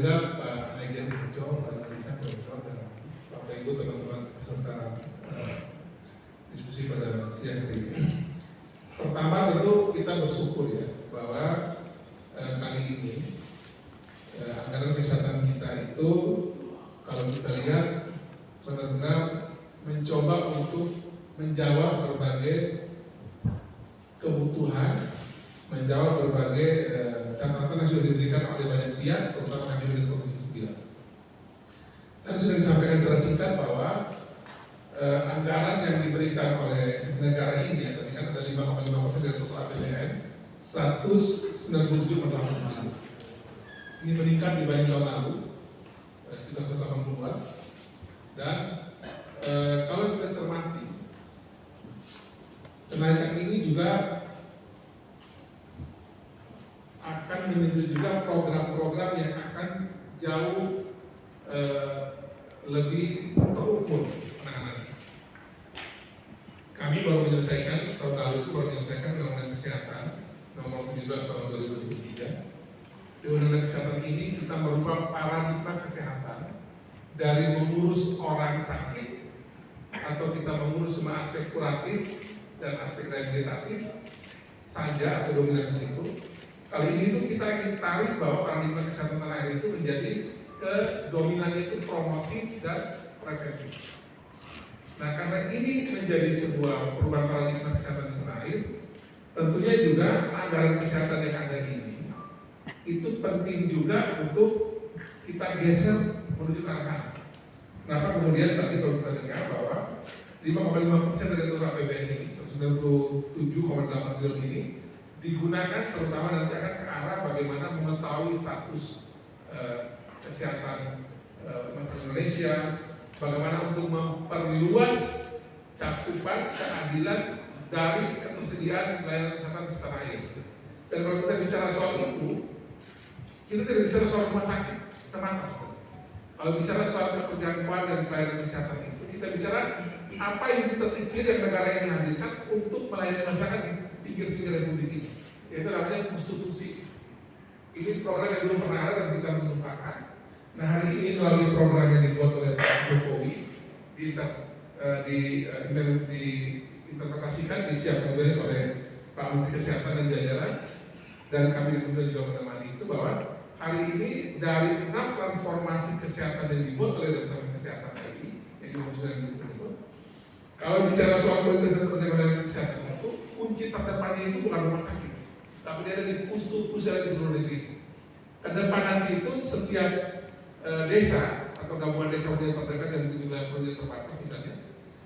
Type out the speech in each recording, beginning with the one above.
juga Pak Naijen Pujo, Pak Nisa Pujo, dan Bapak Ibu teman-teman peserta diskusi pada siang hari ini. Pertama tentu kita bersyukur ya bahwa kali ini anggaran kesehatan kita itu kalau kita lihat benar-benar mencoba untuk menjawab berbagai kebutuhan, menjawab berbagai catatan yang sudah diberikan oleh banyak pihak, terutama kami dari Komisi 9. Tadi sudah disampaikan secara singkat bahwa anggaran yang diberikan oleh negara ini, ya, tadi kan ada 5,5% dari total APBN, 197,8 triliun. Ini meningkat dibanding tahun lalu, sekitar 180-an. Dan kalau kita cermati, kenaikan ini juga akan menyentuh juga program-program yang akan jauh lebih terukur penanganannya. Kami baru menyelesaikan, tahun lalu itu baru menyelesaikan Undang-Undang Kesehatan nomor 17 tahun 2023. Di Undang-Undang Kesehatan ini kita merubah paradigma kesehatan dari mengurus orang sakit atau kita mengurus semua aspek kuratif dan aspek rehabilitatif saja atau dominan di situ. Kali ini tuh kita ingin tarik bahwa paradigma kesehatan tanah air itu menjadi dominannya itu promotif dan preventif. Nah, karena ini menjadi sebuah perubahan paradigma kesehatan di tanah air, tentunya juga anggaran kesehatan yang ada ini itu penting juga untuk kita geser menuju ke arah sana. Kenapa kemudian tadi kalau kita dengar bahwa 5,5% dari total APBN ini, 97,8 triliun ini digunakan terutama nanti akan ke arah bagaimana mengetahui status kesehatan masyarakat Indonesia, bagaimana untuk memperluas cakupan keadilan dari ketersediaan layanan kesehatan setanah air. Dan kalau kita bicara soal itu, kita tidak bicara soal rumah sakit semata. Kalau bicara soal keterjangkauan dan pelayanan kesehatan itu, kita bicara apa yang terkecil yang negara ini hadirkan untuk melayani masyarakat di pinggir-pinggir republik ini, yaitu namanya konstitusi. Ini program yang belum pernah ada dan kita menumpahkan. Nah, hari ini melalui program yang dibuat oleh Pak Jokowi diinterpretasikan, disiapkan oleh Pak Menteri Kesehatan dan jajaran, dan kami juga menemani itu bahwa hari ini dari 6 transformasi kesehatan yang dibuat oleh Departemen Kesehatan tadi yang dimaksudkan itu, kalau bicara soal kualitas dan keterjangkauan kesehatan itu kunci terdepannya itu bukan rumah sakit, tapi dia ada di pusat di seluruh negeri. Kedepan nanti itu setiap desa atau gabungan desa yang terdekat dan jumlah proyek terbatas misalnya,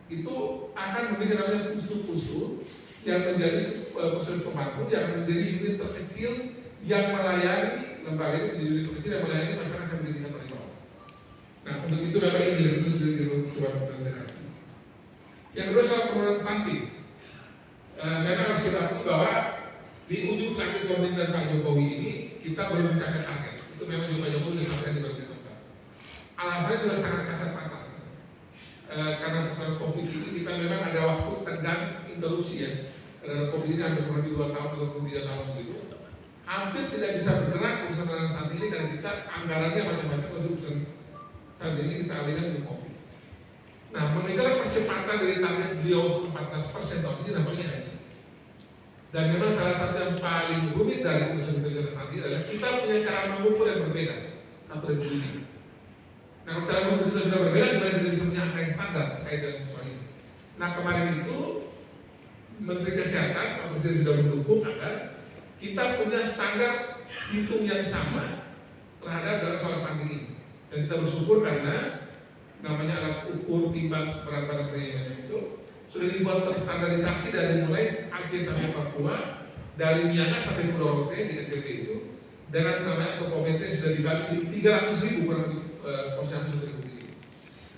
itu akan menjadi namanya pustu-pustu yang menjadi pusat pemangku, yang menjadi unit terkecil yang melayani lembaga itu, menjadi unit terkecil yang melayani masyarakat yang pendidikan paling bawah. Nah, untuk itu memang ini dilakukan. Yang kedua soal penurunan stunting, memang harus kita akui bahwa di ujung terakhir pemerintahan Pak Jokowi ini kita belum mencapai target. Itu memang juga Pak Jokowi sudah sampaikan di berbagai tempat. Alasannya juga sangat kasar patas. Karena persoalan COVID ini kita memang ada waktu tegang interupsi ya. Karena COVID ini hampir kurang lebih 2 tahun atau 3 tahun begitu. Hampir tidak bisa bergerak urusan penurunan stunting ini karena kita anggarannya macam-macam untuk urusan stunting ini kita alihkan ke COVID. Nah, mengejar percepatan dari target beliau 14% tahun ini nampaknya nggak bisa. Dan memang salah satu yang paling rumit dari urusan kegiatan saat ini adalah kita punya cara mengukur yang berbeda satu republik ini. Nah, kalau cara mengukur kita sudah berbeda, kita tidak bisa punya angka yang standar terkait dengan soal ini. Nah, kemarin itu Menteri Kesehatan, Pak Presiden sudah mendukung agar kita punya standar hitung yang sama terhadap dalam soal stunting ini. Dan kita bersyukur karena namanya alat ukur timbang berat badan bayi itu sudah dibuat terstandarisasi dari mulai Aceh sampai Papua, dari Miangas sampai Pulau Rote di NTB itu, dengan namanya antropometer yang sudah dibagi di 300.000 kurang lebih posyandu seluruh ini.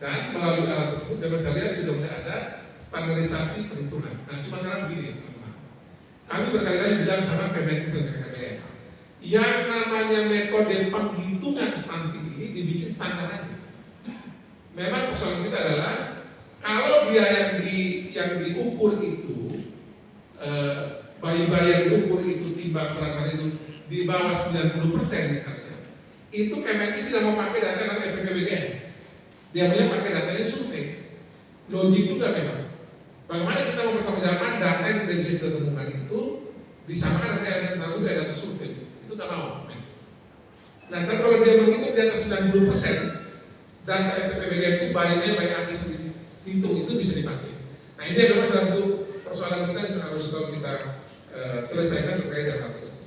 Dan melalui alat tersebut dapat saya lihat sudah mulai ada standarisasi perhitungan. Nah, cuma sekarang begini teman-teman, kami berkali-kali bilang sama Kemenkes dan BKKBN, yang namanya metode penghitungan stunting ini dibikin standar aja. Memang persoalan kita adalah kalau dia yang diukur itu bayi-bayi yang diukur itu timbang berat badan itu di bawah 90% misalnya, itu Kemenkes tidak mau pakai data EPPBGN. Dia punya pakai datanya survei. Logik juga memang. Bagaimana kita mempertanggungjawabkan data yang tidak bisa kita temukan itu disamakan dengan data survei? Itu tak mau. Nah, tapi kalau dia begitu di atas 90%, data EPPBGN itu baiknya baik Andi sendiri hitung itu bisa dipakai. Nah, ini adalah salah satu persoalan kita yang harus kita selesaikan terkait dengan hal tersebut.